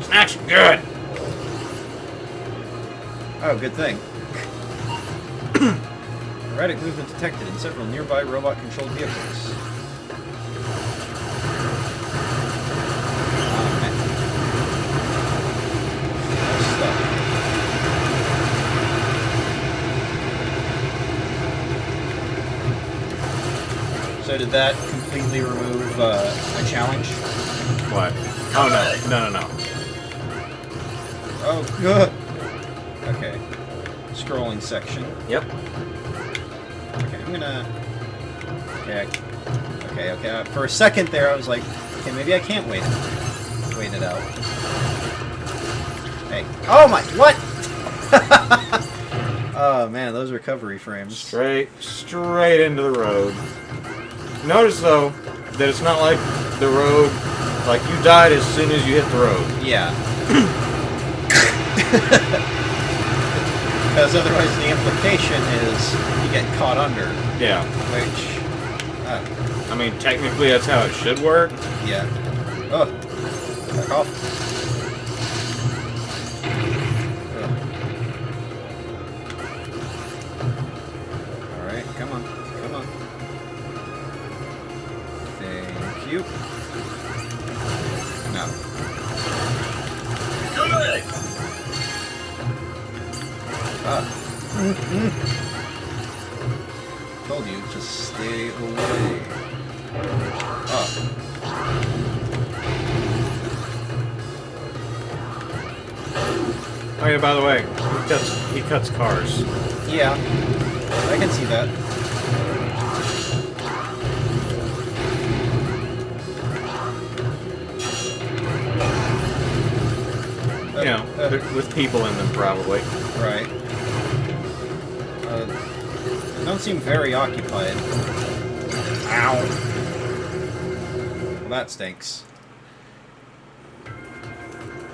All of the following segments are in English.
Snacks are good! Oh, good thing. Erratic movement detected in several nearby robot-controlled vehicles. So did that completely remove a challenge? What? Oh, no. No, no, no. Oh, good. Okay. Scrolling section. Yep. Okay, I'm gonna... Okay. For a second there, I was like, okay, maybe I can't wait it out. Hey. Oh my... What? Oh, man, those recovery frames. Straight into the road. Notice, though, that it's not like the road... Like, you died as soon as you hit the road. Yeah. Because otherwise the implication is you get caught under. Yeah. Which... I mean, technically that's how it should work. Yeah. Oh. Back off. Alright, come on. Come on. Thank you. No. Good! Told you, just stay away. Oh yeah, by the way, he cuts cars. Yeah, I can see that. You know, with people in them, probably. Right. They don't seem very occupied. Ow. Well, that stinks.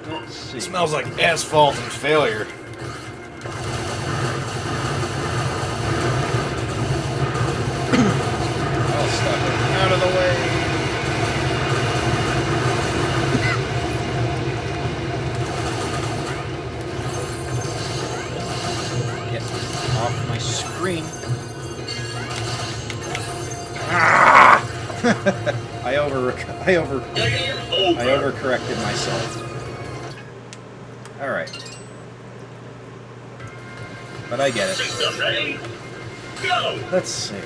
Let's see. It smells like asphalt and failure. I'll stop it. Out of the way. Get off my screen. Ah! I overcorrected myself. Alright. But I get it. System ready? Go! Let's see.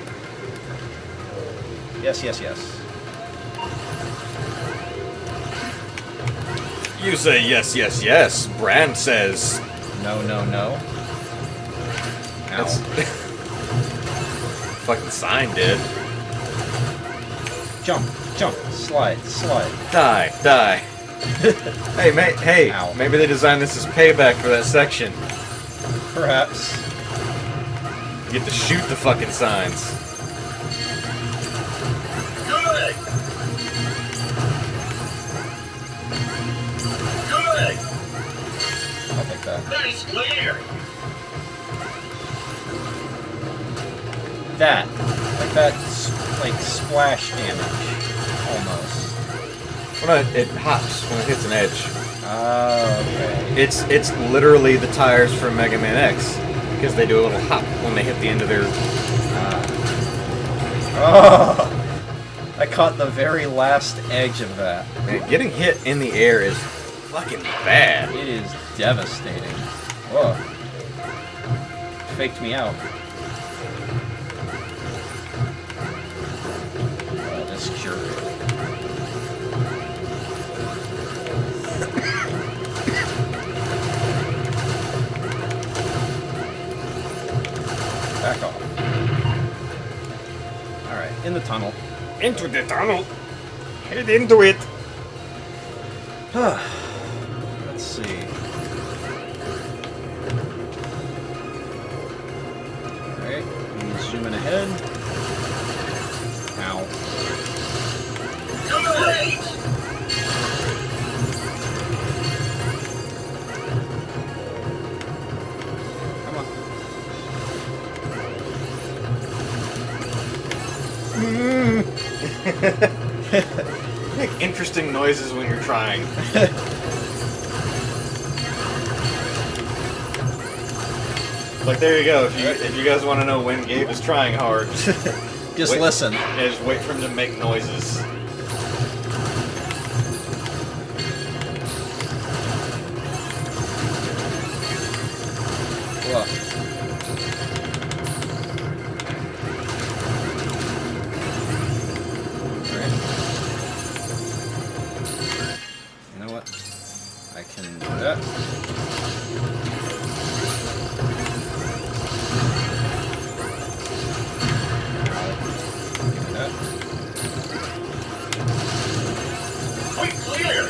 Yes. You say yes. Brand says No. Ow. That's fucking sign did. Jump, slide. Die. Hey, mate. Hey, Ow. maybe they designed this as payback for that section. Perhaps. You get to shoot the fucking signs. Good! Good! I'll take that. Nice clear! That. Like that, like, splash damage. Almost. Well, no, it hops when it hits an edge. Oh, okay. It's literally the tires from Mega Man X, because they do a little hop when they hit the end of their... Oh! I caught the very last edge of that. Man, getting hit in the air is fucking bad. It is devastating. Whoa. Faked me out. Oh, this jerk. Back off. Alright, in the tunnel. Into the tunnel. Head into it. Let's see. Alright, he's zooming ahead. Ow. Great! Make interesting noises when you're trying. Like, there you go. If you guys want to know when Gabe is trying hard, Just listen. Yeah, just wait for him to make noises. Look. Alright. You know what? I can do that. Point clear.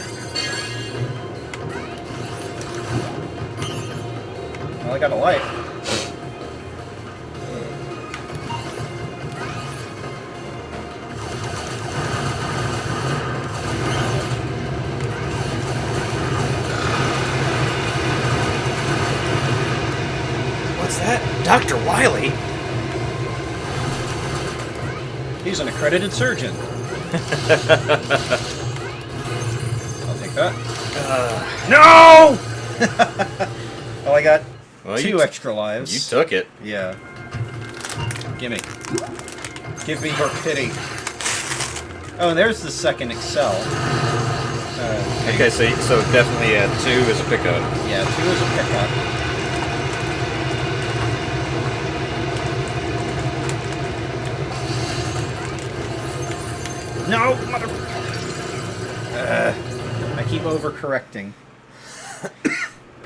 Well, I got a life. What's that? Dr. Wily? He's an accredited surgeon. I'll take that. No! Oh, I got Well, 2 extra lives. You took it. Yeah. Gimme. Give me your pity. Oh, and there's the second Excel. Okay, so definitely 2 is a pickup. Yeah, 2 is a pickup. No, mother... I keep overcorrecting.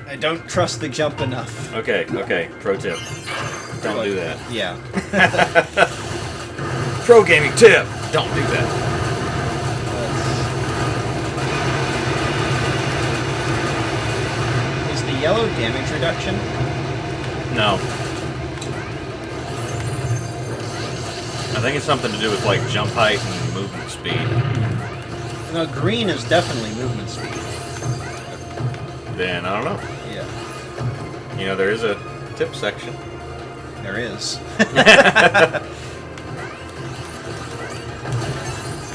I don't trust the jump enough. Okay, pro tip. Don't do that. Yeah. Pro gaming tip! Don't do that. Is the yellow damage reduction? No. I think it's something to do with, like, jump height and movement speed. No, green is definitely movement speed. Then, I don't know. Yeah. You know, there is a tip section. There is.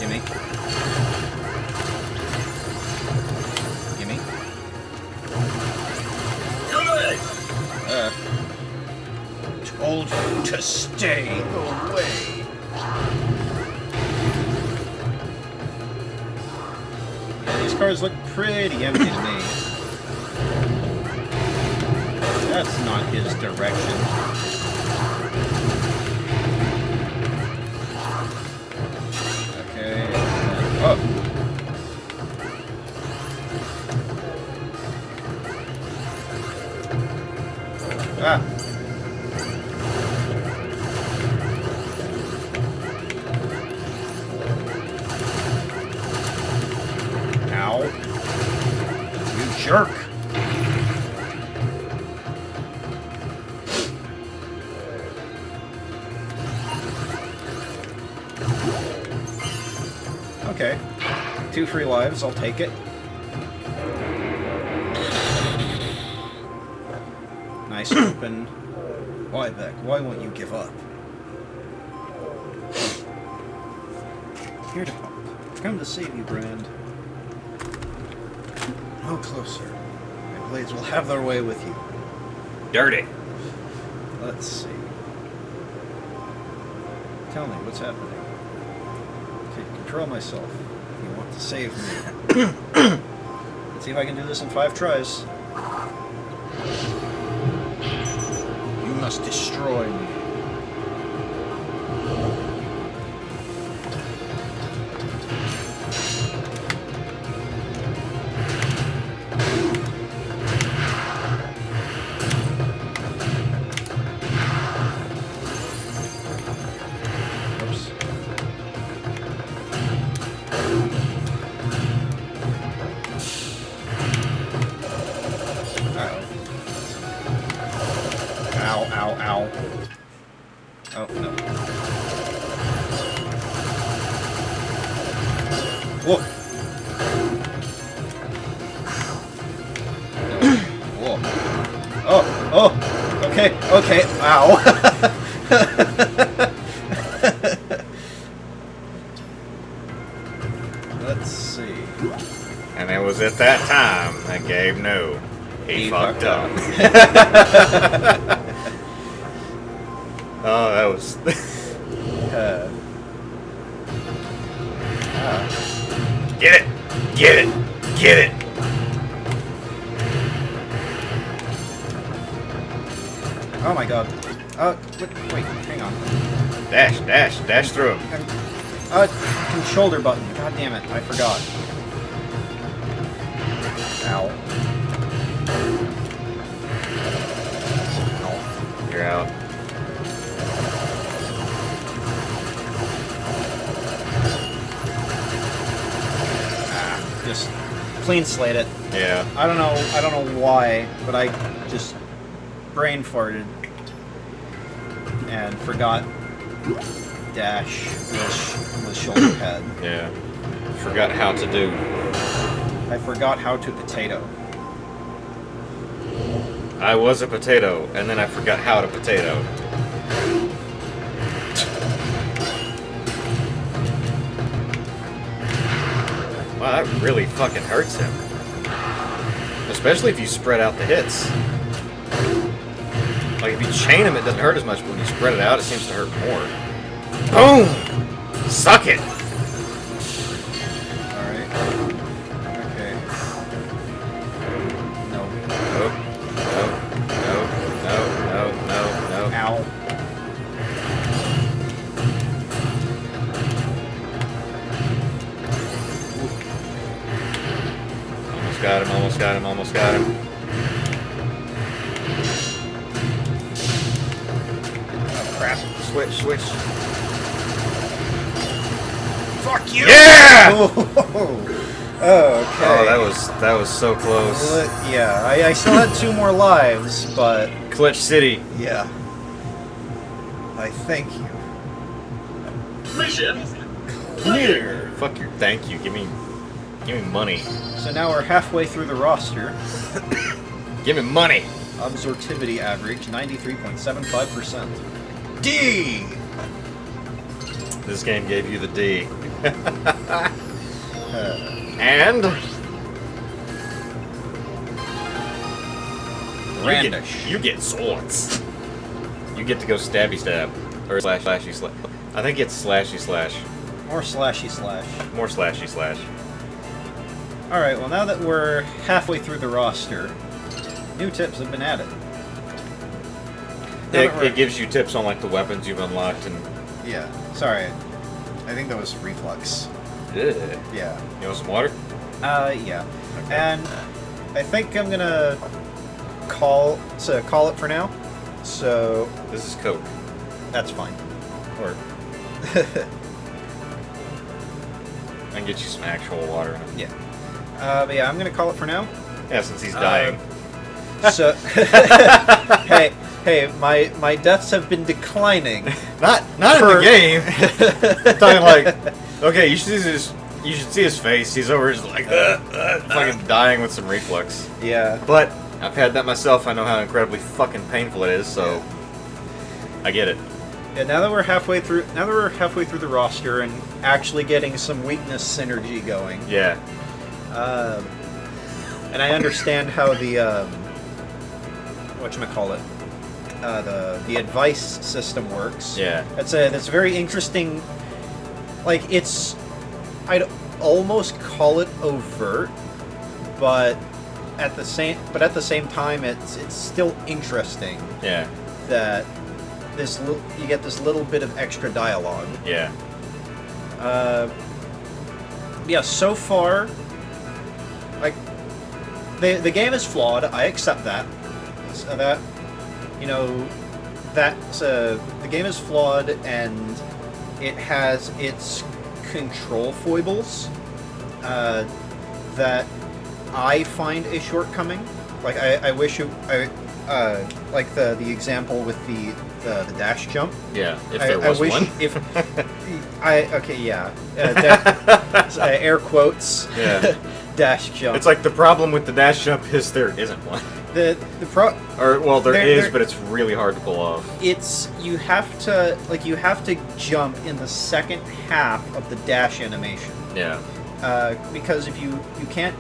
Gimme. Gimme. Good. Told you to stay away. Yeah, these cars look pretty empty to me. That's not his direction. Okay. Oh. Ah. Ow. You jerk. Okay. 2 free lives, I'll take it. Nice open. Why, Beck? Why won't you give up? Here to pump. Come to save you, Brand. No closer. My blades will have their way with you. Dirty. Let's see. Tell me, what's happening? Can't control myself. You want to save me. Let's see if I can do this in 5 tries. You must destroy me. Oops. Ow, ow, ow. Oh, no. Whoa. Whoa. Oh, oh. Okay, okay. Ow. Let's see. And it was at that time that Gabe knew he fucked up. Oh, that was... Get it! Get it! Get it! Oh my god. Wait, hang on. Dash through him. Shoulder button. God damn it, I forgot. Ow. You're out. Just clean slate it. Yeah. I don't know why, but I just brain farted and forgot dash was shoulder pad. Yeah. Forgot how to do. I forgot how to potato. I was a potato, and then I forgot how to potato. Wow, that really fucking hurts him. Especially if you spread out the hits. Like, if you chain him, it doesn't hurt as much, but when you spread it out, it seems to hurt more. Boom! Suck it! Alright. Okay. No. No. Ow. Almost got him. Oh, crap. Switch. Fuck you! Yeah! Oh, okay. Oh, that was so close. Well, yeah, I still had 2 more lives, but Clutch City. yeah. I thank you. Mission Clear. Fuck your thank you. Give me money. So now we're halfway through the roster. Give me money. Absorptivity average 93.75%. D. This game gave you the D. And Brandish. You get swords. You get to go stabby stab. Or slashy slash. I think it's slashy slash. More slashy slash. More slashy slash. Alright, well now that we're halfway through the roster, new tips have been added. It gives you tips on like the weapons you've unlocked and... Yeah, sorry. I think that was reflux. Yeah. Yeah. You want some water? Yeah. And I think I'm gonna call it for now. So This is Coke. that's fine. Or... I can get you some actual water in it. Yeah. But yeah, I'm gonna call it for now. Yeah, since he's dying. So, hey, my deaths have been declining. Not in the game. I'm talking like, okay, you should see his face. He's over just like fucking dying with some reflux. Yeah. But I've had that myself. I know how incredibly fucking painful it is. So I get it. Yeah. Now that we're halfway through the roster and actually getting some weakness synergy going. Yeah. And I understand how the whatchamacallit, the advice system works. Yeah. That's very interesting. Like I'd almost call it overt, but at the same time it's still interesting. Yeah. That you get this little bit of extra dialogue. Yeah. Yeah. So far, like the game is flawed. I accept that. So that the game is flawed and it has its control foibles that I find a shortcoming. Like I wish like the example with the dash jump. Yeah. If there was one. Air quotes. Yeah. Dash jump. It's like the problem with the dash jump is there isn't one. There is, but it's really hard to pull off. You have to jump in the second half of the dash animation. Yeah. because if you can't,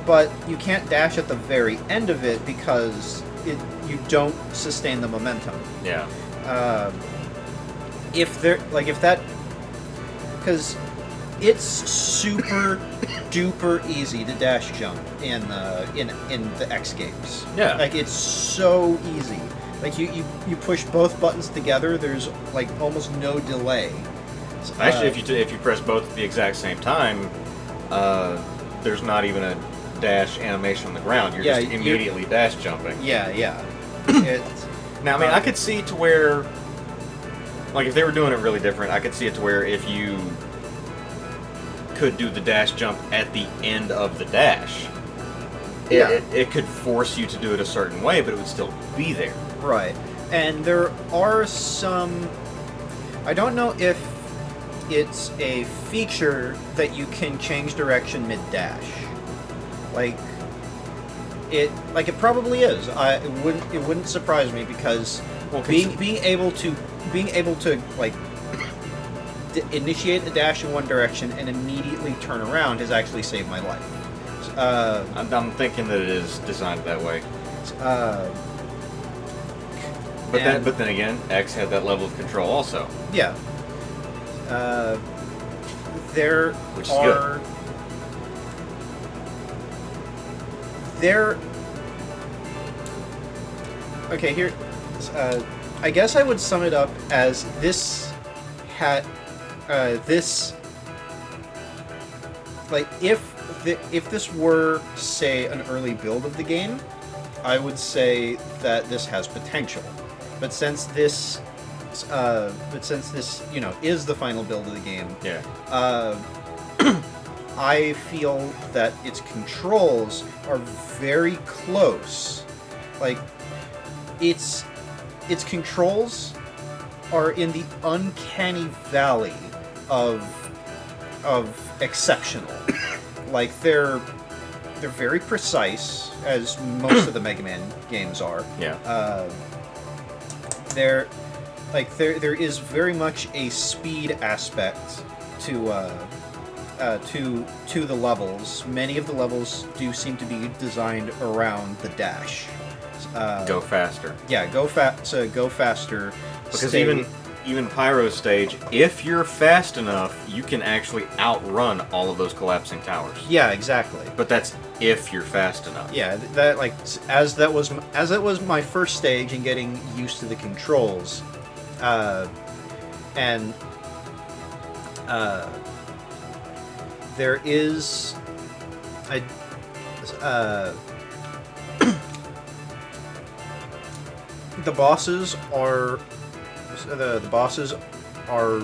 but you can't dash at the very end of it because you don't sustain the momentum. Yeah. If that, because it's super duper easy to dash jump in the X games. Yeah. Like it's so easy. Like you push both buttons together. There's like almost no delay. Actually, if you press both at the exact same time, there's not even a dash animation on the ground. You're just immediately dash jumping. Yeah. Now, I mean, I could see to where, like, if they were doing it really different, I could see it to where if you could do the dash jump at the end of the dash, it could force you to do it a certain way, but it would still be there. Right. And there are some... I don't know if it's a feature that you can change direction mid-dash. It probably is. It wouldn't surprise me because being able to like initiate a dash in one direction and immediately turn around has actually saved my life. I'm thinking that it is designed that way. But then again, X had that level of control also. Yeah. Which is good. Okay, here. I guess I would sum it up as this had this. Like, if this were, say, an early build of the game, I would say that this has potential. But since this, is the final build of the game, yeah. I feel that its controls are very close. Like, its controls are in the uncanny valley of exceptional. Like, they're very precise, as most of the Mega Man games are. Yeah. There is very much a speed aspect to the levels. Many of the levels do seem to be designed around the dash. Go faster. Yeah, go faster. Because even Pyro's stage, if you're fast enough, you can actually outrun all of those collapsing towers. Yeah, exactly. But that's if you're fast enough. Yeah, that as that was my first stage in getting used to the controls, there is the bosses are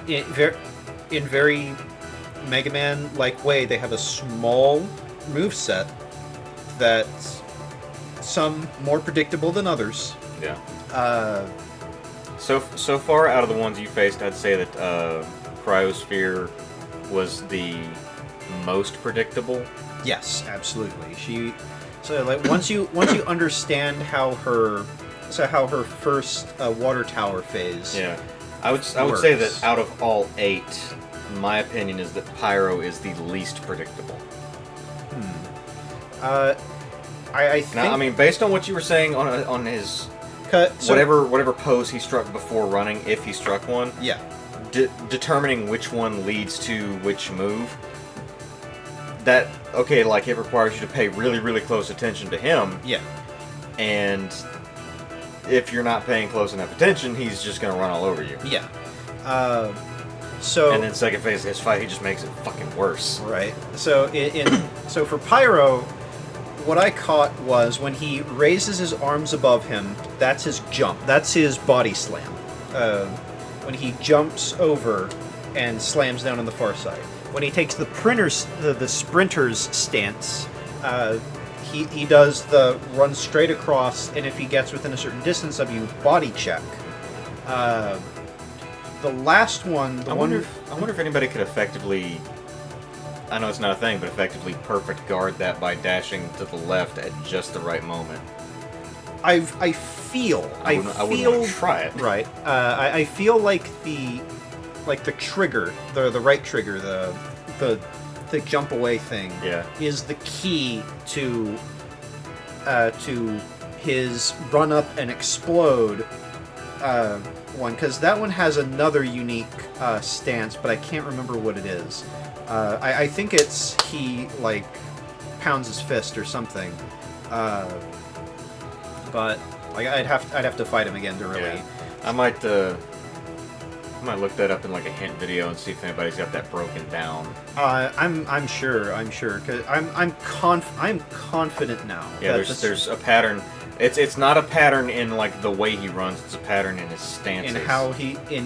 in very Mega Man-like way. They have a small moveset that's some more predictable than others. Yeah. So far out of the ones you faced, I'd say that Cryosphere was the most predictable. Yes, absolutely. Once you understand how her first water tower phase. Yeah, I would say that out of all 8, my opinion is that Pyro is the least predictable. I think. Now, I mean, based on what you were saying on his whatever pose he struck before running, if he struck one. Yeah. Determining which one leads to which move. That like it requires you to pay really, really close attention to him. Yeah. And if you're not paying close enough attention, he's just gonna run all over you. Yeah. And then second phase of his fight, he just makes it fucking worse. Right. So so for Pyro, what I caught was when he raises his arms above him, that's his jump. That's his body slam. When he jumps over and slams down on the far side. When he takes the sprinter's stance, he does the run straight across, and if he gets within a certain distance of you, body check. The last one, I wonder if anybody could effectively, I know it's not a thing, but effectively perfect guard that by dashing to the left at just the right moment. I feel I wouldn't want to try it. Right. I feel like like the trigger, the right trigger, the jump away thing, Yeah. is the key to his run up and explode one, because that one has another unique stance, but I can't remember what it is. I think it's he like pounds his fist or something, but like I'd have to fight him again to really. Yeah. I might look that up in like a hint video and see if anybody's got that broken down. I'm sure, because I'm confident now. Yeah, that there's a pattern. It's not a pattern in like the way he runs. It's a pattern in his stances. in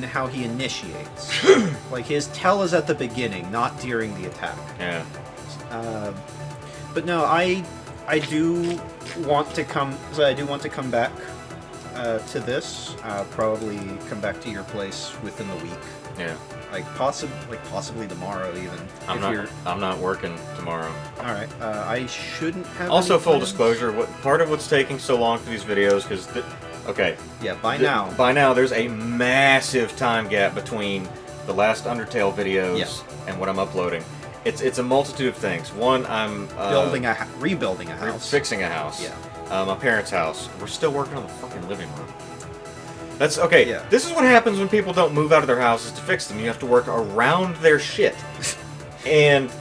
how he initiates. Like his tell is at the beginning, not during the attack. Yeah. But no, I do want to come. So I do want to come back to this. Probably come back to your place within the week. Yeah. Possibly tomorrow even. I'm not working tomorrow. All right. I shouldn't have. Also, any full plans. disclosure, part of what's taking so long for these videos, because Yeah. By now, there's a massive time gap between the last Undertale videos and what I'm uploading. It's a multitude of things. One, I'm rebuilding a house, fixing a house. Yeah. My parents' house. We're still working on the fucking living room. That's okay. Yeah. This is what happens when people don't move out of their houses to fix them. You have to work around their shit. And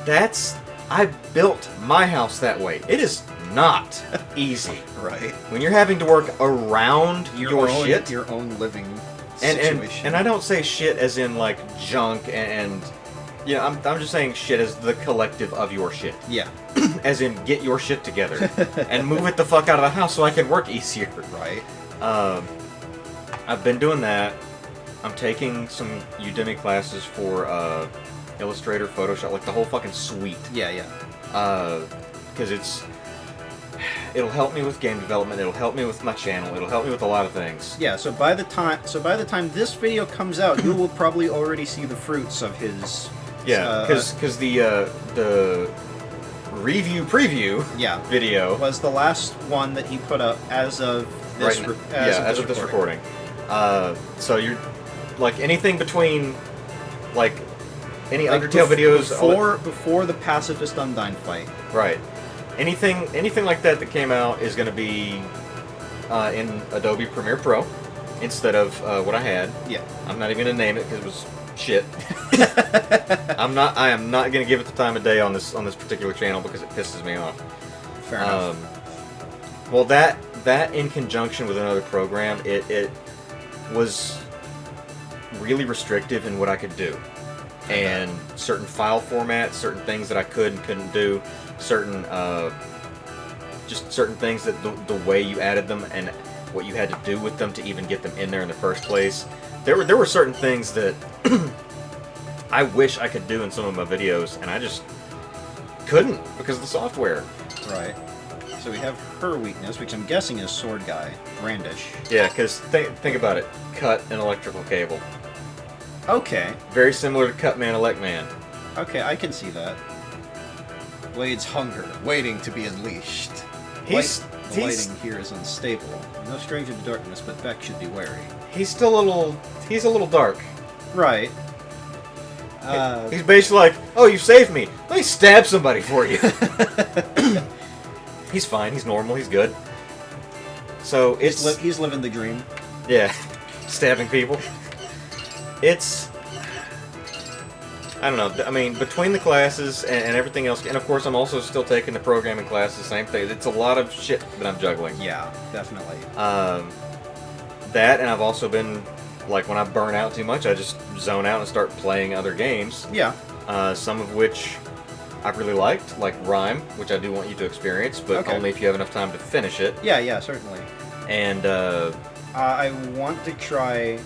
I built my house that way. It is not easy. Right. When you're having to work around your shit. Your own living And situation. I don't say shit as in like junk and I'm just saying shit as the collective of your shit. Yeah. As in get your shit together and move it the fuck out of the house so I can work easier. Right. I've been doing that. I'm taking some Udemy classes for Illustrator, Photoshop, like the whole fucking suite. Yeah. Because it'll help me with game development. It'll help me with my channel. It'll help me with a lot of things. Yeah. So by the time this video comes out, you will probably already see the fruits of his. Yeah, because the review preview video was the last one that he put up as of this as of this recording. So you're like anything between like any Undertale videos before the Pacifist Undyne fight. Right. Anything like that came out is going to be in Adobe Premiere Pro instead of what I had. Yeah. I'm not even going to name it because it was shit. I am not going to give it the time of day on this particular channel because it pisses me off. Fair enough. Well, that in conjunction with another program, it was really restrictive in what I could do. And certain file formats, certain things that I could and couldn't do, certain things that the way you added them and what you had to do with them to even get them in there in the first place. There were certain things that I wish I could do in some of my videos, and I just couldn't because of the software. Right. So we have her weakness, which I'm guessing is Sword Guy, Brandish. Yeah, because think about it. Cut an electrical cable. Okay. Very similar to Cutman Electman. Okay, I can see that. Blade's hunger, waiting to be unleashed. The lighting here is unstable. No stranger to darkness, but Beck should be wary. He's a little dark. Right. He's basically like, oh, you saved me. Let me stab somebody for you. He's fine. He's normal. He's good. So he's living the dream. Yeah, stabbing people. I don't know. I mean, between the classes and everything else, and of course I'm also still taking the programming classes, same thing. It's a lot of shit that I'm juggling. Yeah, definitely. That, and I've also been, like, when I burn out too much, I just zone out and start playing other games. Yeah. Some of which I've really liked, like Rhyme, which I do want you to experience, but only if you have enough time to finish it. Yeah, certainly. And, I want to try...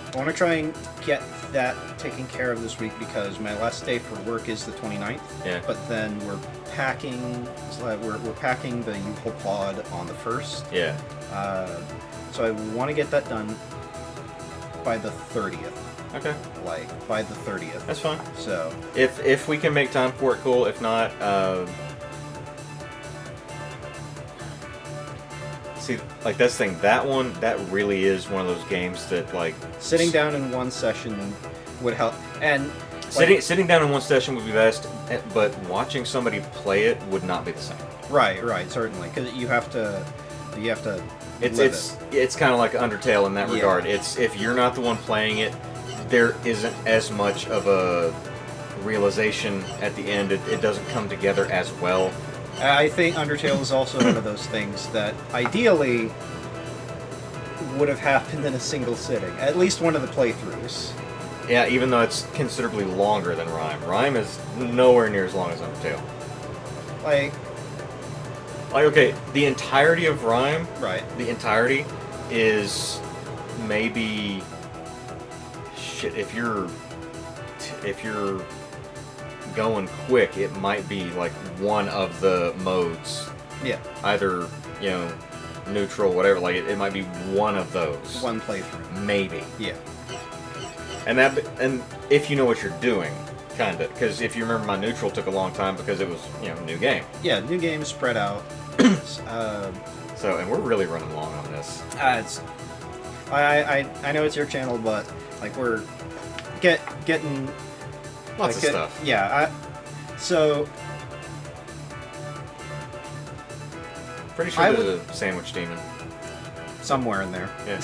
I want to try and get that taken care of this week because my last day for work is the 29th. Yeah. But then we're packing. We're packing the U-Haul pod on the 1st. Yeah. So I want to get that done by the 30th. Okay. Like by the 30th. That's fine. So if we can make time for it, cool. If not, see, see, like that's the thing. That one, that really is one of those games that like Sitting down in one session would help, and like, sitting down in one session would be best, but watching somebody play it would not be the same. right, certainly, because you have to It's kind of like Undertale in that Yeah. regard. It's if you're not the one playing it, there isn't as much of a realization at the end. It doesn't come together as well. I think Undertale is also one of those things that ideally would have happened in a single sitting, at least one of the playthroughs. Yeah, even though it's considerably longer than Rhyme. Rhyme is nowhere near as long as Undertale. Like, Like, okay, the entirety of Rhyme, right. the entirety is maybe shit. If you're going quick, it might be like one of the modes. Yeah, Either, neutral, whatever. Like it might be one of those. one playthrough. Maybe. Yeah. And if you know what you're doing, kinda. Because if you remember, my neutral took a long time because it was new game. Yeah, new games spread out. So, and we're really running long on this. It's I know it's your channel, but like we're getting Lots of stuff. Yeah. So Pretty sure I there's a sandwich demon. somewhere in there. Yeah.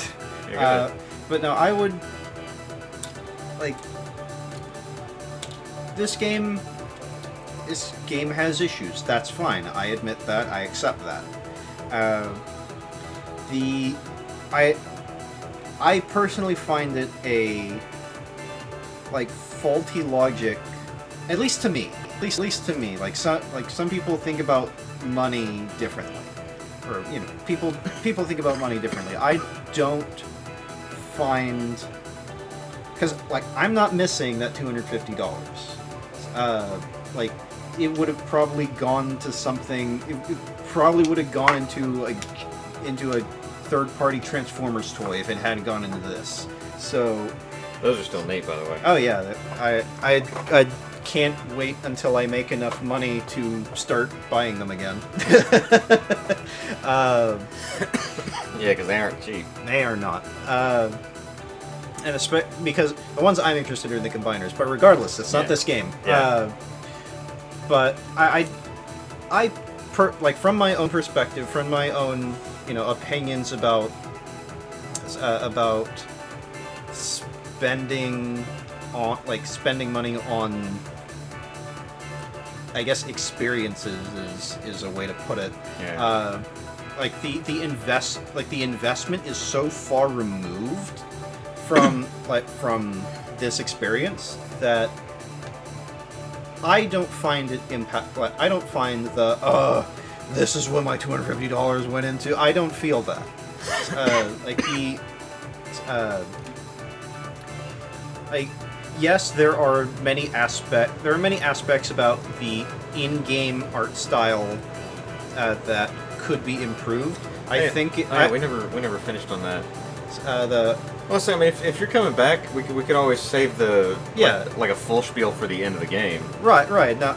Yeah, go ahead. But no, I would like this game. This game has issues. That's fine. I admit that. I accept that. I personally find it a faulty logic, at least to me. At least to me. Like some people think about money differently, or people think about money differently. I don't find, because I'm not missing that $250. It would have probably gone to something. It probably would have gone into a third-party Transformers toy if it hadn't gone into this. So. Those are still neat, by the way. Oh yeah, I can't wait until I make enough money to start buying them again. Yeah, because they aren't cheap. They are not. And because the ones I'm interested in are the combiners. But regardless, it's not this game. Yeah. But from my own perspective, from my own opinions about spending money on, I guess, experiences is a way to put it. Yeah. The investment is so far removed from this experience that I don't find it I don't find this is what my $250 went into. I don't feel that. Yes, there are many aspects about the in-game art style that could be improved. I think we never finished on that. the Well, so, I mean, if you're coming back, we could always save the Yeah. like a full spiel for the end of the game. right now,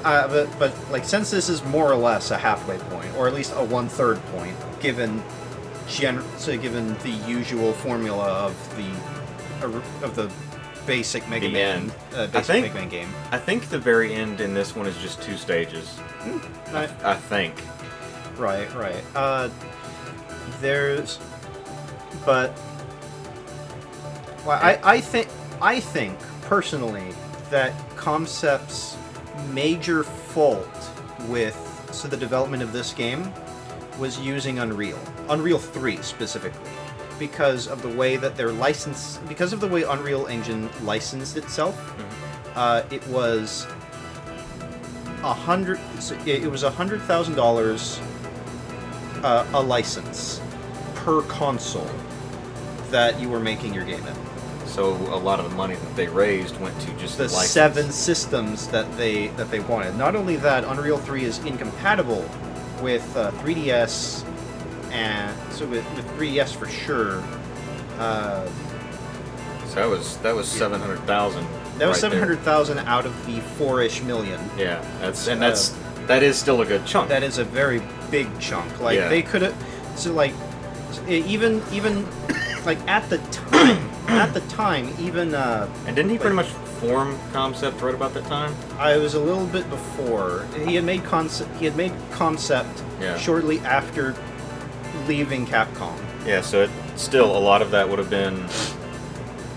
but since this is more or less a halfway point, or at least a 1/3 point, given the usual formula of the basic Mega Man, Mega Man game. I think the very end in this one is just 2 stages. I think. Right. I think personally that Concept's major fault with the development of this game was using Unreal 3 specifically, because of the way that because of the way Unreal Engine licensed itself. It was $100,000 a license per console that you were making your game in. So a lot of the money that they raised went to just The license. 7 systems that they wanted. Not only that, Unreal 3 is incompatible with 3DS, and so with 3DS for sure. So that was 700,000. That was right there. 700,000 out of the 4-ish million. Yeah, that is still a good chunk. That is a very big chunk. Yeah. They could have. So Even like at the time, even And didn't he pretty much form Concept right about that time? I was a little bit before. He had made Concept. Yeah. Shortly after leaving Capcom. Yeah, so still a lot of that would have been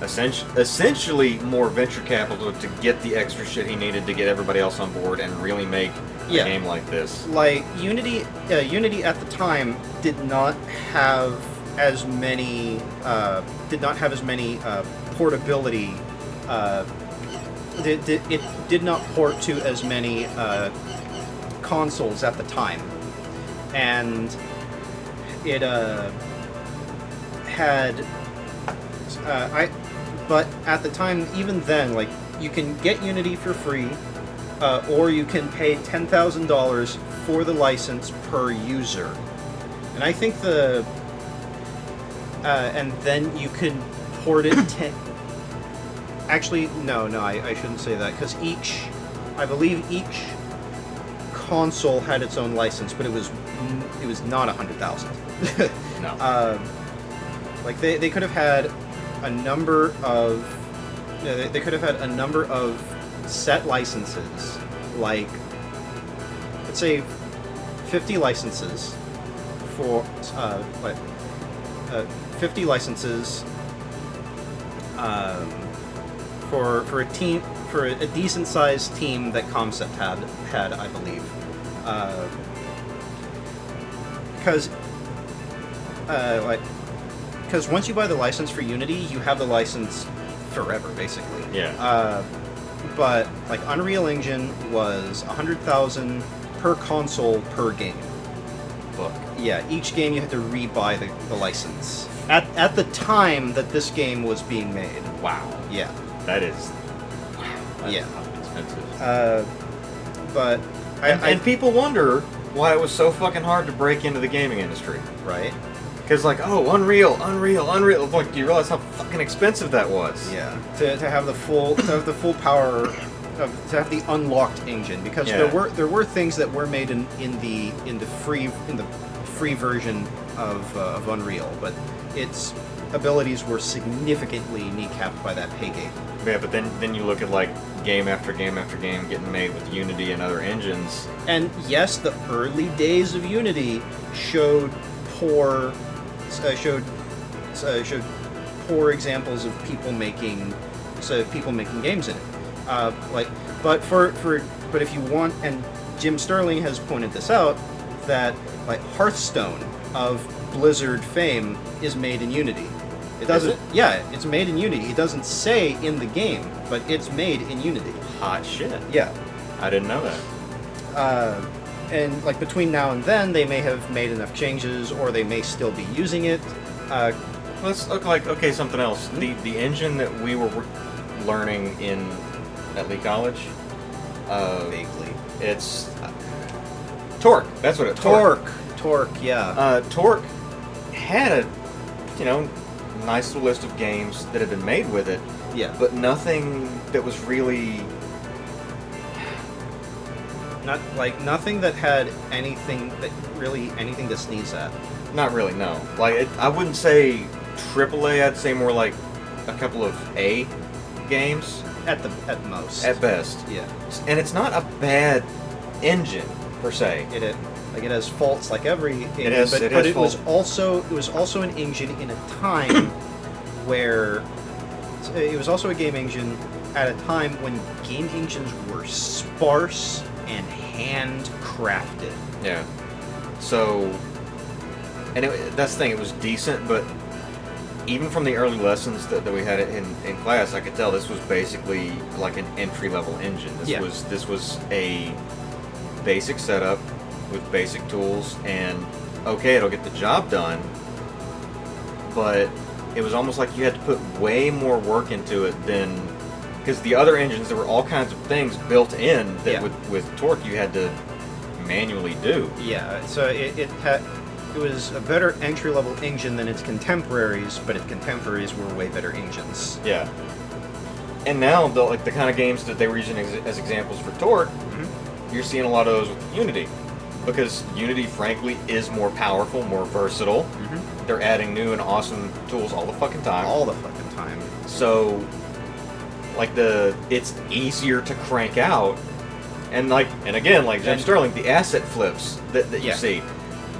essentially more venture capital to get the extra shit he needed to get everybody else on board and really make a game like this. Like Unity at the time did not have as many portability. It did not port to as many consoles at the time, and it had but at the time, even then, like, you can get Unity for free, or you can pay $10,000 for the license per user, and I think and then you could port it. Actually, no, I shouldn't say that, because I believe each console had its own license, but it was not 100,000. No. Like they could have had a number of they could have had a number of set licenses, like let's say 50 licenses for 50 licenses for a team, for a decent sized team that Concept had I believe, because once you buy the license for Unity, you have the license forever, basically. Yeah. But like Unreal Engine was 100,000 per console per game. Fuck. Yeah, each game you had to re-buy the license at the time that this game was being made. Wow. Yeah. That is. Wow. Yeah. Expensive. But And people wonder why it was so fucking hard to break into the gaming industry. right. Because, like, oh, Unreal. Like, do you realize how fucking expensive that was? Yeah, to have the full power, to have the unlocked engine, because Yeah. there were things that were made in the free version of Unreal, but its abilities were significantly kneecapped by that pay gate. Yeah, but then you look at, like, game after game after game getting made with Unity and other engines. And yes, the early days of Unity showed poor examples of people making games in it. But if you want, and Jim Sterling has pointed this out, that like Hearthstone of Blizzard fame is made in Unity. It doesn't. Is it? Yeah, it's made in Unity. It doesn't say in the game, but it's made in Unity. Hot shit. Yeah. I didn't know that. And like between now and then, they may have made enough changes, or they may still be using it. Let's look like, okay, something else. The engine that we were learning at Lee College, Vaguely. it's Torque. That's what it. Torque, yeah. Torque had a, nice little list of games that had been made with it, Yeah. but nothing that was really. Nothing that had anything to sneeze at. Not really, no. Like, I wouldn't say AAA. I'd say more like a couple of A games At most. at best. Yeah. And it's not a bad engine per se. It has faults like every engine, has- but it has it was faults. also an engine in a time where it was also a game engine at a time when game engines were sparse and handcrafted. Yeah. So, and that's the thing. It was decent, but even from the early lessons that we had in class, I could tell this was basically like an entry-level engine. This was a basic setup with basic tools, and okay, it'll get the job done, but it was almost like you had to put way more work into it than, because the other engines, there were all kinds of things built in that with Torque you had to manually do. Yeah, so it was a better entry-level engine than its contemporaries, but its contemporaries were way better engines. Yeah. And now, the kind of games that they were using as examples for Torque, you're seeing a lot of those with Unity. Because Unity, frankly, is more powerful, more versatile, they're adding new and awesome tools all the fucking time. All the fucking time. So, like it's easier to crank out, and again, like Jim Sterling, the asset flips that you see,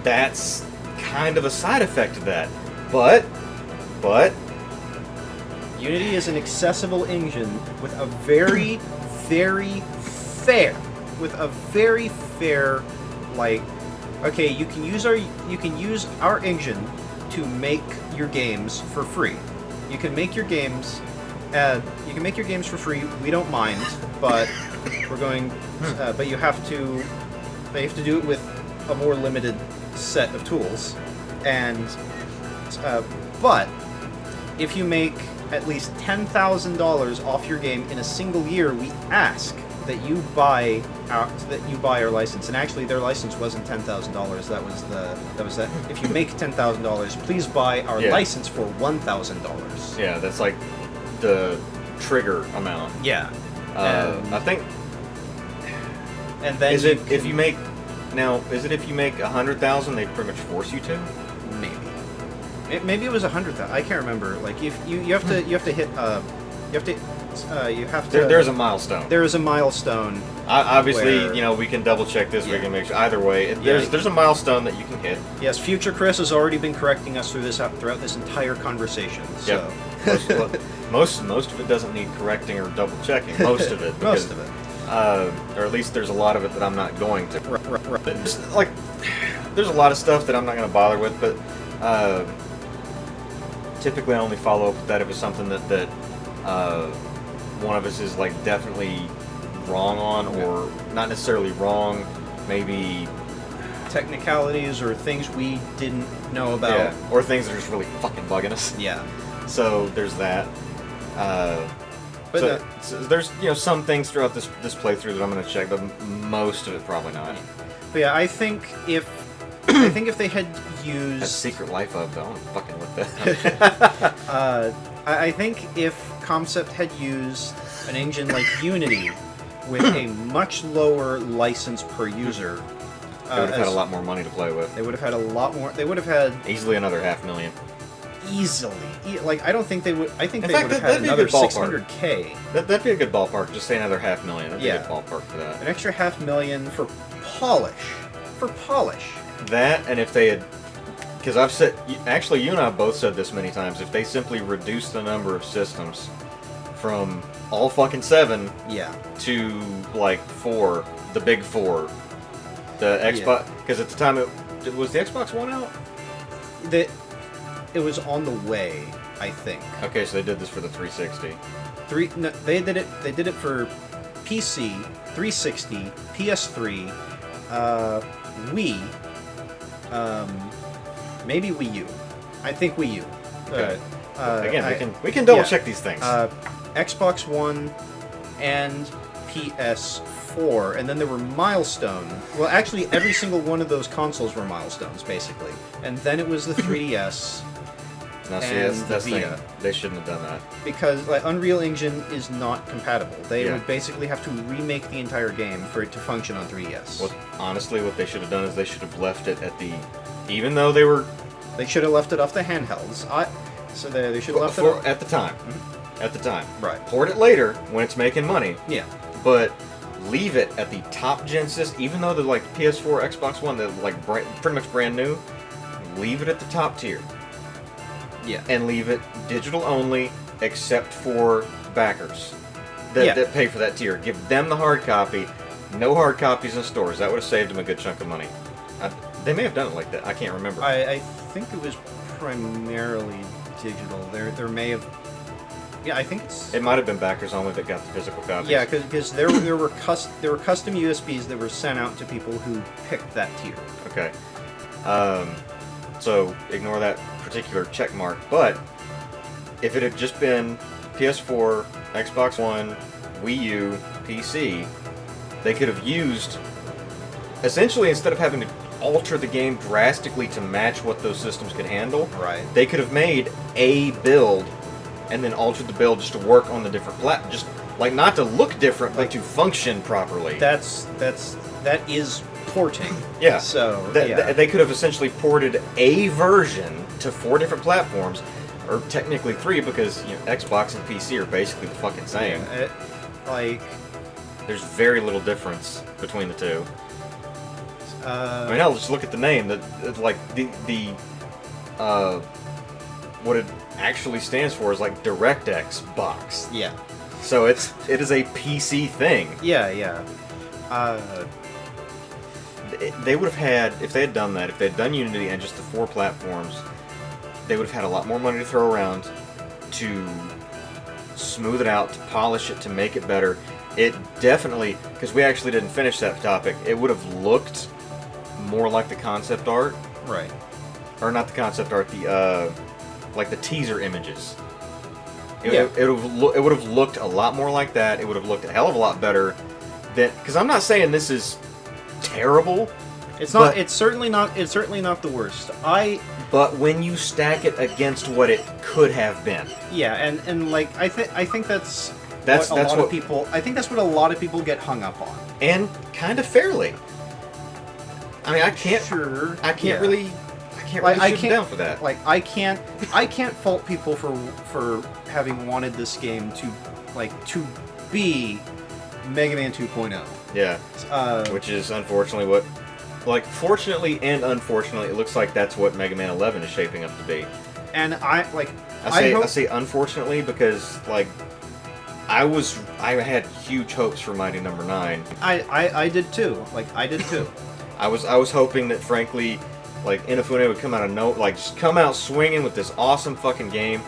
that's kind of a side effect of that. But Unity is an accessible engine with a very, very fair, like, okay, you can use our engine to make your games for free. You can make your games for free. We don't mind, but we're going. But you have to do it with a more limited set of tools, and but if you make at least $10,000 off your game in a single year, we ask that you buy our license. And actually, their license wasn't $10,000. That was that. If you make $10,000, please buy our license for $1,000. Yeah, that's like the trigger amount. Yeah, I think. And then is it if you make 100,000, they pretty much force you to? Maybe it was 100,000. I can't remember. Like if you have to hit There's a milestone. There is a milestone. Obviously, we can double check this. We can make sure. Either way, there's a milestone that you can hit. Yes, Future Chris has already been correcting us throughout this entire conversation. So. Yep. Most of it doesn't need correcting or double checking. Most of it. Because, or at least there's a lot of it that I'm not going to. Right. There's a lot of stuff that I'm not going to bother with, but typically I only follow up with that if it's something that one of us is like definitely wrong on, or not necessarily wrong, maybe technicalities or things we didn't know about, or things that are just really fucking bugging us. Yeah. So there's that. So there's some things throughout this playthrough that I'm going to check, but most of it probably not. But yeah, I think if they had used that Secret Life of, though, I'm fucking with that. I think if Concept had used an engine like Unity with a much lower license per user, they would have had a lot more money to play with. They would have had a lot more. They would have had easily another $500,000. Easily, I don't think they would. I think they would have had another $600K. That'd be a good ballpark. Just say another $500,000. That'd be a good ballpark for that. An extra $500,000 for polish. That, and if they had, because I've said, actually, you and I both said this many times. If they simply reduce the number of systems from all fucking 7, to like 4, the big 4, the Xbox, because at the time was the Xbox One out. It was on the way, I think. Okay, so they did this for the 360. They did it for PC, 360, PS3, Wii, maybe Wii U. I think Wii U. Okay. Again, we can double check these things. Xbox One and PS4, and then there were milestones. Well, actually, every single one of those consoles were milestones, basically. And then it was the 3DS. Now, see, that's the thing. They shouldn't have done that. Because Unreal Engine is not compatible. They would basically have to remake the entire game for it to function on 3DS. Honestly, what they should have done is they should have left it at the... Even though they were... They should have left it off the handhelds. So they should have left it off... At the time. Mm-hmm. At the time. Right. Port it later, when it's making money. Yeah. But leave it at the top gen system. Even though they're like PS4, Xbox One, they're like pretty much brand new. Leave it at the top tier. Yeah. And leave it digital only, except for backers that pay for that tier. Give them the hard copy. No hard copies in stores. That would have saved them a good chunk of money. They may have done it like that. I can't remember. I think it was primarily digital. There may have... Yeah, I think it's... It might have been backers only that got the physical copies. Yeah, because there were custom USBs that were sent out to people who picked that tier. Okay. So ignore that particular check mark, but if it had just been PS4, Xbox One, Wii U, PC, they could have used, essentially, instead of having to alter the game drastically to match what those systems could handle, right? They could have made a build and then altered the build just to work on the different just like not to look different, but to function properly. That is porting. Yeah. So they could have essentially ported a version to 4 different platforms, or technically 3 because Xbox and PC are basically the fucking same. Like, there's very little difference between the two. I mean, hell, just look at the name. Like what it actually stands for is like DirectX box. Yeah. So it is a PC thing. Yeah. They would have had, if they had done that, if they had done Unity and just the 4 platforms, they would have had a lot more money to throw around to smooth it out, to polish it, to make it better. It definitely, because we actually didn't finish that topic, it would have looked more like the concept art. Right. Or not the concept art, the like the teaser images. Yeah. It would have looked a lot more like that. It would have looked a hell of a lot better than, because I'm not saying this is terrible. It's not. It's certainly not. It's certainly not the worst. But when you stack it against what it could have been. Yeah, and like I think that's what a lot of people. I think that's what a lot of people get hung up on. And kind of fairly. I mean, I can't really shoot them down for that. Like I can't fault people for having wanted this game to be Mega Man 2.0. Yeah. Which is unfortunately what, like, fortunately and unfortunately, it looks like that's what Mega Man 11 is shaping up to be. And I say unfortunately because, like, I had huge hopes for Mighty Number 9. I did too. I was hoping that, frankly, like, Inafune would come out of just come out swinging with this awesome fucking game,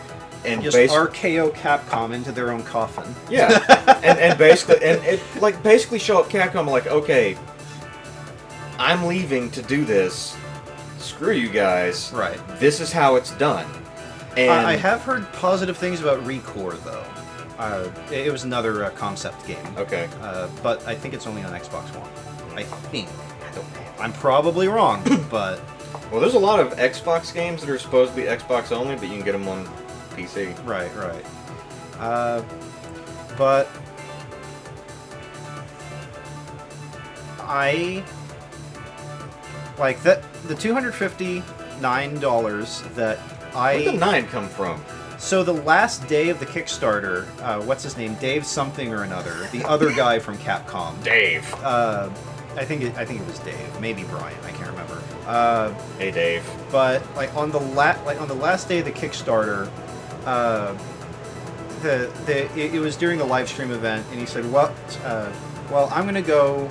and just RKO Capcom into their own coffin. Yeah, and basically show up Capcom like, okay, I'm leaving to do this. Screw you guys. Right. This is how it's done. And I have heard positive things about Recore though. It was another concept game. Okay. But I think it's only on Xbox One. I think. I'm probably wrong, but... Well, there's a lot of Xbox games that are supposed to be Xbox only, but you can get them on PC. Right. But... Like, the $259 that Where'd the 9 come from? So the last day of the Kickstarter, what's his name? Dave something or another. The other guy from Capcom. Dave. I think it was Dave, maybe Brian. I can't remember. Hey, Dave. But on the last day of the Kickstarter, it was during the live stream event, and he said, "Well, I'm gonna go.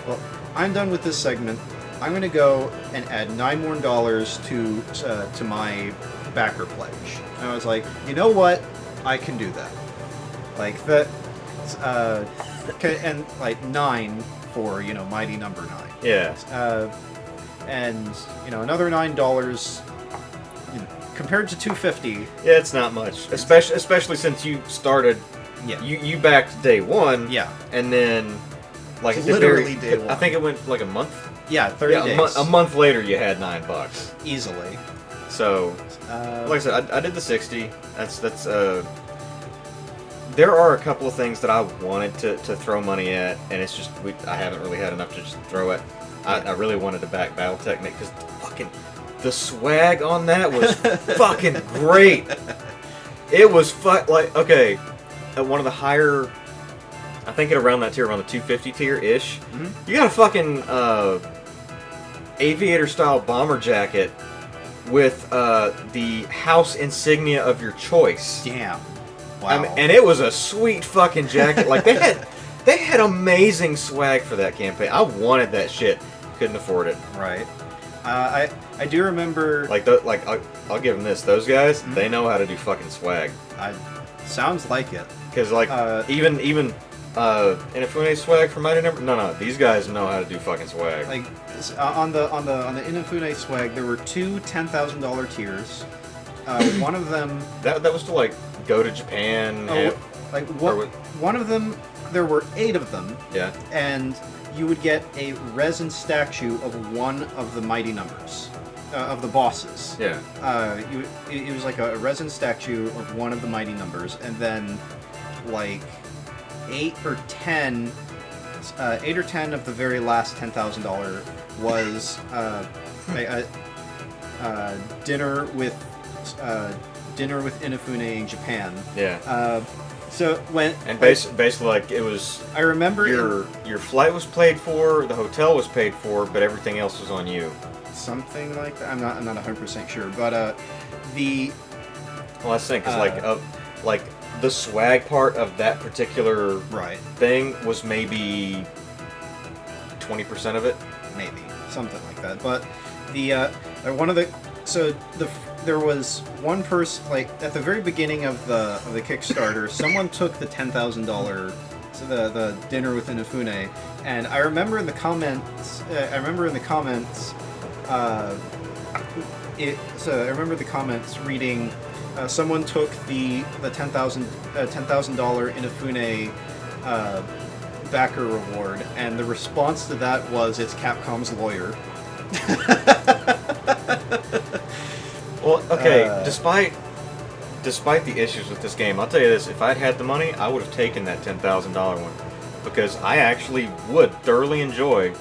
Well, I'm done with this segment. I'm gonna go and add $9 more to my backer pledge." And I was like, you know what? I can do that. Like that. And like 9 for Mighty Number 9. Yeah. And another $9 compared to $250. Yeah, it's not much, especially since you started. Yeah. You backed day 1. Yeah. And then like literally day 1. I think it went like a month. Yeah, 30 days. A month later, you had $9 easily. So, like I said, I did the 60. That's there are a couple of things that I wanted to throw money at, and it's just I haven't really had enough to just throw it. I really wanted to back Battletechnic because the swag on that was fucking great. It was okay, at one of the higher, I think at around that tier, around the 250 tier ish. Mm-hmm. You got a fucking aviator style bomber jacket with the house insignia of your choice. Damn. Wow. I mean, and it was a sweet fucking jacket. Like they had amazing swag for that campaign. I wanted that shit. Couldn't afford it. Right. I do remember. I'll give them this. Those guys, they know how to do fucking swag. Sounds like it. Because even Inafune swag for Mighty Number. No, these guys know how to do fucking swag. Like on the Inafune swag, there were 2 $10,000 tiers. One of them. That was to like go to Japan. One of them. There were 8 of them. Yeah. And you would get a resin statue of one of the Mighty Numbers, of the bosses. Yeah. It was like a resin statue of one of the Mighty Numbers, and then like 8 or 10 of the very last $10,000 was dinner with Inafune in Japan. Yeah. So when And basically, like, it was I remember your flight was paid for, the hotel was paid for, but everything else was on you. something like that. I'm not 100% sure, but the Well, that's the thing, 'cause like the swag part of that particular right thing was maybe 20% of it. maybe something like that. But the one of the there was one person, like, at the very beginning of the Kickstarter, someone took the $10,000, so the dinner with Inafune, and I remember in the comments reading, someone took the $10,000 Inafune backer reward, and the response to that was, it's Capcom's lawyer. Well, okay, despite the issues with this game, I'll tell you this, if I'd had the money, I would have taken that $10,000 one, because I actually would thoroughly enjoy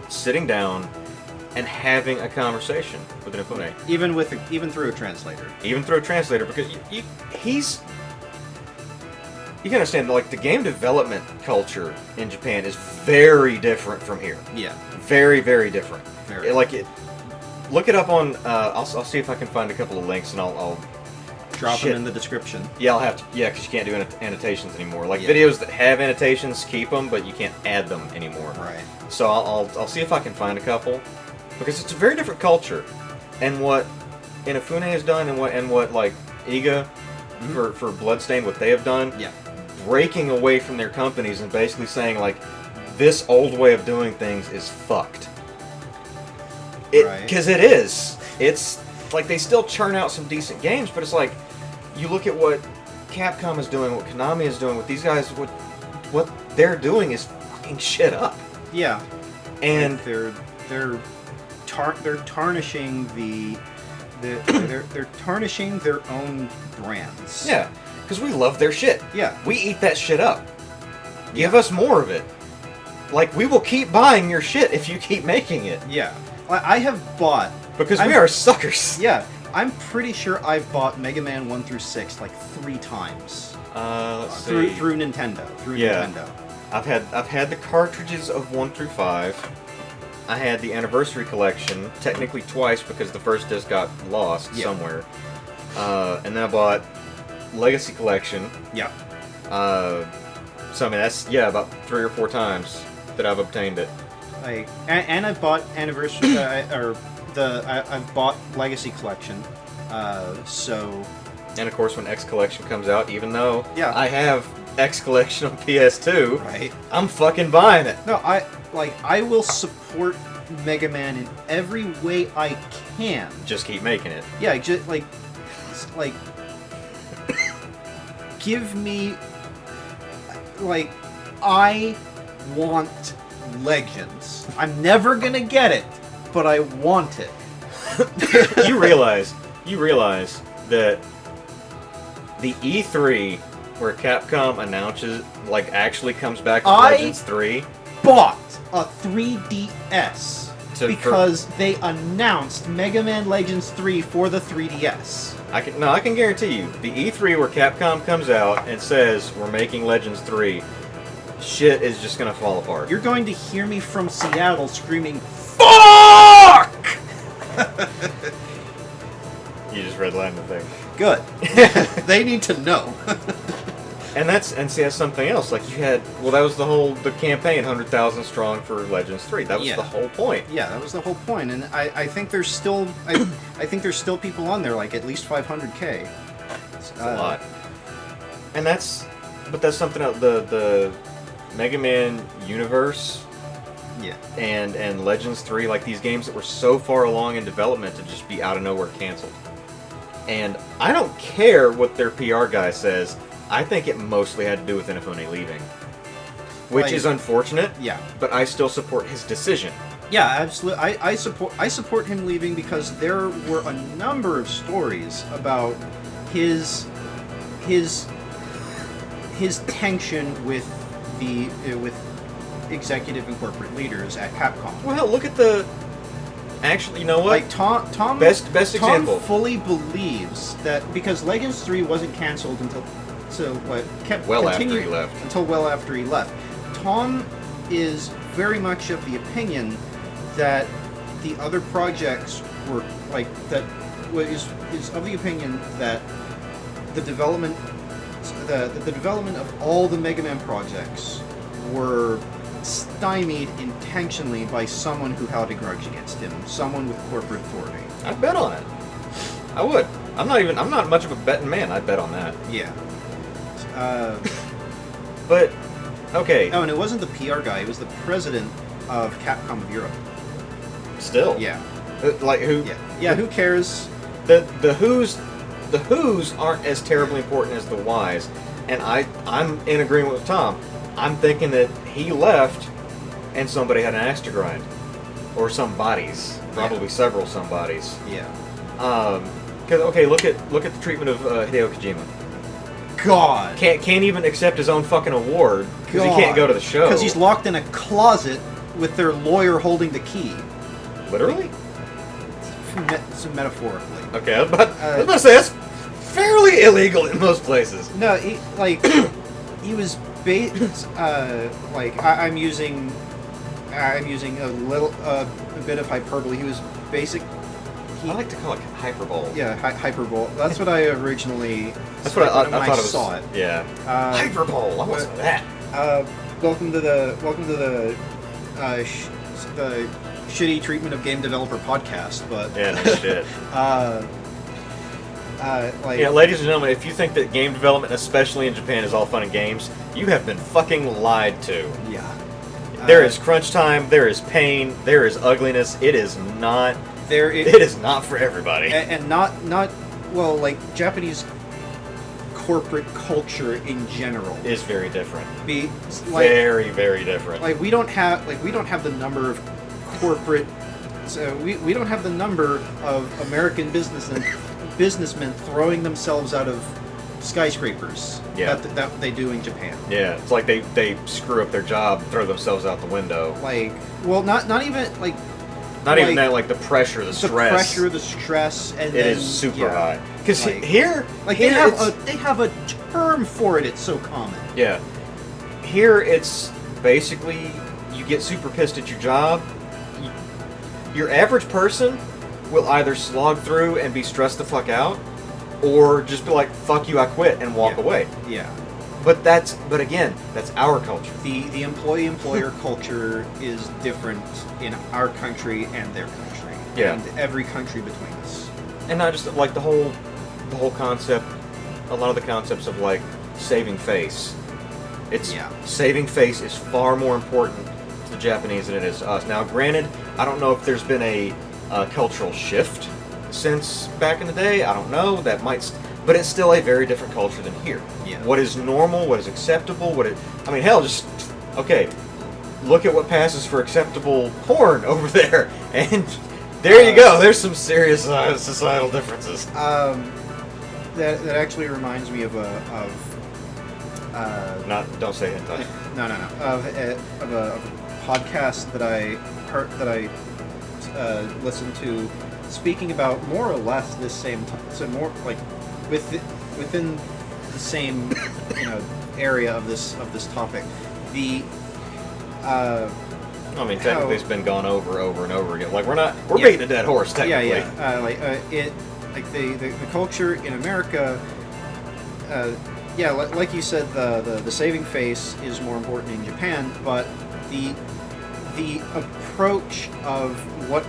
sitting down and having a conversation with Inafune. Even through a translator. Even through a translator, because you can understand, like, the game development culture in Japan is very different from here. Yeah. Very, very different. Very. Look it up on. I'll see if I can find a couple of links, and I'll Drop them in the description. Yeah, I'll have to. Yeah, because you can't do annotations anymore. Like, Yeah. videos that have annotations, keep them, but you can't add them anymore. Right. So I'll see if I can find a couple, because it's a very different culture, and what Inafune has done, and what like Iga for Bloodstained, what they have done. Yeah. Breaking away from their companies and basically saying, like, this old way of doing things is fucked. Because it is. It's like, they still churn out some decent games, but it's like, you look at what Capcom is doing, what Konami is doing, what these guys, what they're doing is fucking shit up. Yeah. And like they're tarnishing they're tarnishing their own brands. yeah, because we love their shit. Yeah. We eat that shit up. Give us more of it. Like, we will keep buying your shit if you keep making it. Yeah. I have bought... Because we are suckers. Yeah. I'm pretty sure I've bought Mega Man 1 through 6 like 3 times. Let's Through see. Nintendo. Yeah. Nintendo. I've had the cartridges of 1 through 5. I had the Anniversary Collection, technically twice because the first disc got lost somewhere. And then I bought Legacy Collection. Yeah. So I mean, that's, yeah, about 3 or 4 times that I've obtained it. And I've bought Anniversary I've bought Legacy Collection. So. And of course, when X Collection comes out, even though Yeah. I have X Collection on PS2, Right. I'm fucking buying it. No, I will support Mega Man in every way I can. Just keep making it. Yeah, just like give me, like, I want Legends. I'm never gonna get it, but I want it. you realize that the E3 where Capcom announces, like, actually comes back with Legends 3. Bought a 3DS because they announced Mega Man Legends 3 for the 3DS. I can guarantee you, the E3 where Capcom comes out and says we're making Legends 3, shit is just gonna fall apart. You're going to hear me from Seattle screaming, FUCK! You just redlined the thing. Good. They need to know. And that's something else. Like, you had, well, that was the campaign, 100,000 strong for Legends 3. That was the whole point. Yeah, that was the whole point. And I think there's still I think there's still people on there, like at least 500K. It's a lot. And that's something else. The Mega Man universe. Yeah. And Legends 3, like, these games that were so far along in development to just be out of nowhere canceled. And I don't care what their PR guy says. I think it mostly had to do with Inafune leaving. Which is unfortunate. Yeah. But I still support his decision. Yeah, absolutely. I support him leaving because there were a number of stories about his tension with with executive and corporate leaders at Capcom. Well, hell, look at the Actually, you know what? Like Tom Best Tom example. fully believes that because Legends 3 wasn't canceled until After he left. until well after he left. Tom is very much of the opinion that the other projects were like that is of the opinion that the development the development of all the Mega Man projects were stymied intentionally by someone who held a grudge against him, someone with corporate authority. I'd bet on it. I would. I'm not much of a betting man. I'd bet on that. Yeah. But, okay. Oh, and it wasn't the PR guy, it was the president of Capcom of Europe. Still. Yeah. Like, who? Yeah, who cares? The who's aren't as terribly important as the whys. And I'm in agreement with Tom. I'm thinking that he left and somebody had an axe to grind. Or somebody's. Probably several somebodies. Yeah. Because, okay, look at the treatment of Hideo Kojima. God! Can't even accept his own fucking award because he can't go to the show. Because he's locked in a closet with their lawyer holding the key. Literally? So metaphorically. Okay, I was about to say that's fairly illegal in most places. No, he was I'm using a little a bit of hyperbole. He was basic. I like to call it hyperbole. Yeah, hyperbole. That's what I originally. That's what I when thought it was. Saw it. Yeah. Hyperbole. I want some of that. Welcome to the the shitty treatment of game developer podcast. But yeah, no shit. Yeah, ladies and gentlemen, if you think that game development, especially in Japan, is all fun and games, you have been fucking lied to. Yeah. There is crunch time. There is pain. There is ugliness. It is not. It is not for everybody. And not well, like Japanese corporate culture in general is very different. Very, very different. Like we don't have the number of corporate. So we don't have the number of American businessmen throwing themselves out of skyscrapers. Yeah. That they do in Japan. Yeah, it's like they screw up their job, throw themselves out the window. Like, well, not even like. Not even that, like the pressure, the stress. The stress, and it is super high. Because like, here, they have a term for it. It's so common. Yeah, here it's basically you get super pissed at your job. Your average person will either slog through and be stressed the fuck out, or just be like, "Fuck you, I quit," and walk away. Yeah. But again, that's our culture. The employee-employer culture is different in our country and their country. Yeah. And every country between us. And not just like the whole concept, a lot of the concepts of like saving face. Saving face is far more important to the Japanese than it is to us. Now, granted, I don't know if there's been a cultural shift since back in the day. I don't know. That might. But it's still a very different culture than here. Yeah. What is normal, what is acceptable, hell, just, okay, look at what passes for acceptable porn over there, and there you go, there's some serious societal differences. That actually reminds me of Don't say hentai. No. Of a podcast that I heard, listened to, speaking about more or less this same, so more like, within the same area of this topic, technically it's been gone over and over again. Like we're beating a dead horse technically. The culture in America. Like you said, the saving face is more important in Japan, but the approach of what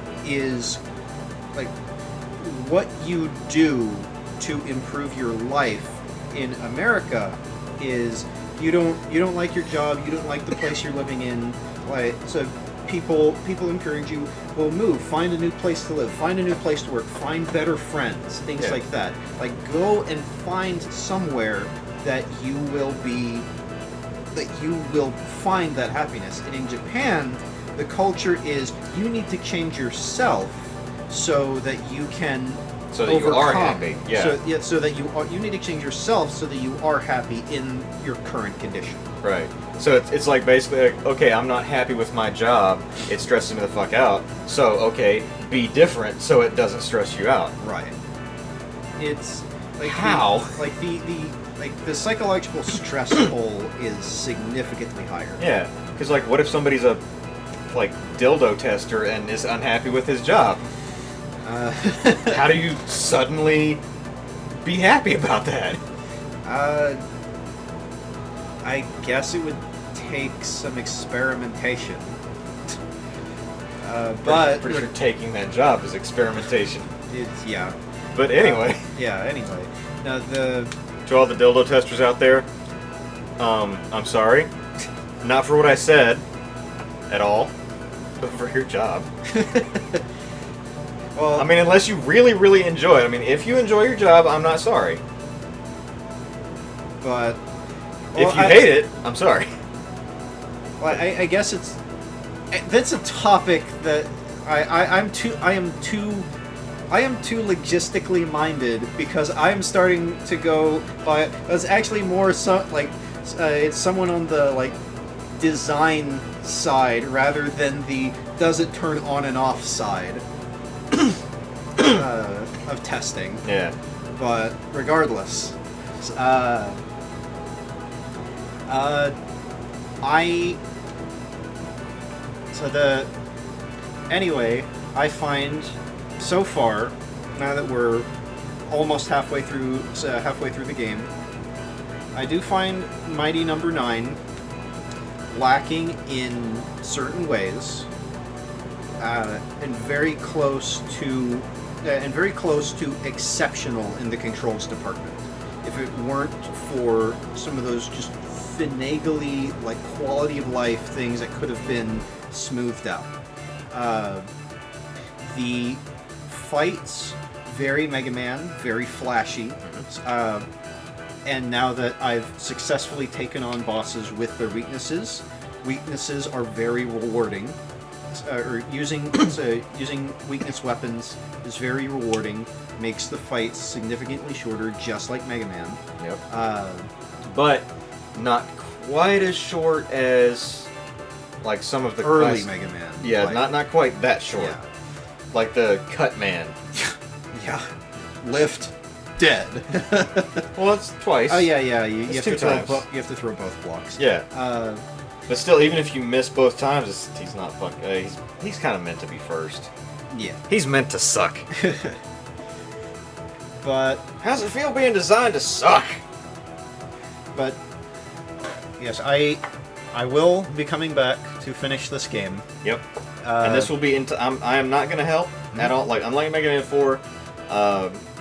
you do to improve your life in America is you don't like your job, you don't like the place you're living in, like, so people encourage you, well, move, find a new place to live, find a new place to work, find better friends, things like that. Like, go and find somewhere that you will find that happiness. And in Japan, the culture is you need to change yourself so that you can So that you are happy. Yeah. So that you need to change yourself so that you are happy in your current condition. Right. So it's like basically like, okay, I'm not happy with my job. It stresses me the fuck out. So okay, be different so it doesn't stress you out. Right. It's like How? The psychological stress toll is significantly higher. Yeah. Because like, what if somebody's a like dildo tester and is unhappy with his job? How do you suddenly be happy about that? I guess it would take some experimentation. But pretty sure taking that job is experimentation. it's yeah. But anyway, Anyway, now to all the dildo testers out there, I'm sorry, not for what I said at all, but for your job. well, I mean, unless you really, really enjoy it. I mean, if you enjoy your job, I'm not sorry. but If you hate it, I'm sorry. well, I guess that's a topic that I am too logistically minded because I'm starting to go by. It's actually more it's someone on the like design side rather than the does it turn on and off side of testing. Yeah. But regardless, anyway, I find so far, now that we're almost halfway through the game, I do find Mighty Number 9 lacking in certain ways, and very close to exceptional in the controls department. If it weren't for some of those just finagly, like, quality of life things that could have been smoothed out. The fights, very Mega Man, very flashy. And now that I've successfully taken on bosses with their weaknesses are very rewarding. Using weakness weapons is very rewarding. Makes the fights significantly shorter, just like Mega Man. Yep. But not quite as short as like some of the early Mega Man. Yeah, like, not quite that short. Yeah. Like the Cut Man. Yeah. Lift. Dead. Well, that's twice. Oh yeah. You have two to throw times. you have to throw both blocks. Yeah. But still, even if you miss both times, he's not fucking. He's kind of meant to be first. Yeah. He's meant to suck. But How's it feel being designed to suck? But yes, I will be coming back to finish this game. Yep. And this will be I am not going to help at all. Like, unlike Mega Man 4,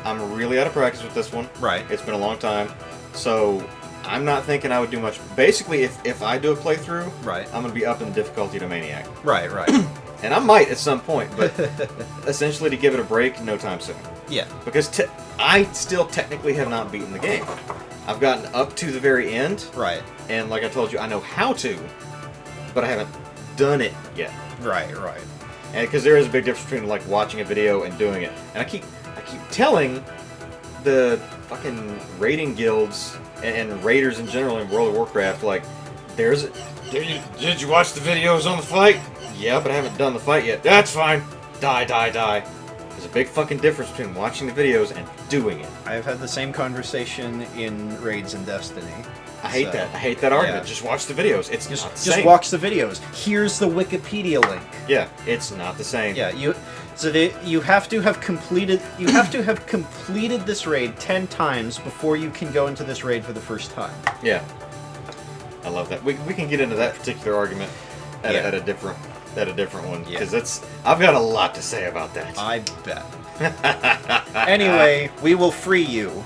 I'm really out of practice with this one. Right. It's been a long time, so I'm not thinking I would do much. Basically, if I do a playthrough, Right. I'm going to be upping the difficulty to Maniac. Right. And I might at some point, but essentially to give it a break, no time soon. Yeah. Because I still technically have not beaten the game. I've gotten up to the very end, Right. and like I told you, I know how to, but I haven't done it yet. Right. And because there is a big difference between like watching a video and doing it. And I keep telling the fucking raiding guilds and raiders in general in World of Warcraft, like, did you watch the videos on the fight? Yeah, but I haven't done the fight yet. That's fine. Die. There's a big fucking difference between watching the videos and doing it. I've had the same conversation in Raids and Destiny. I hate that. I hate that argument. Yeah. Just watch the videos. It's not the Just same. watch the videos. Here's the Wikipedia link. Yeah, it's not the same. Yeah, you have to have completed this raid 10 times before you can go into this raid for the first time. Yeah. I love that. We can get into that particular argument at a different one, because I've got a lot to say about that. I bet. Anyway, we will free you.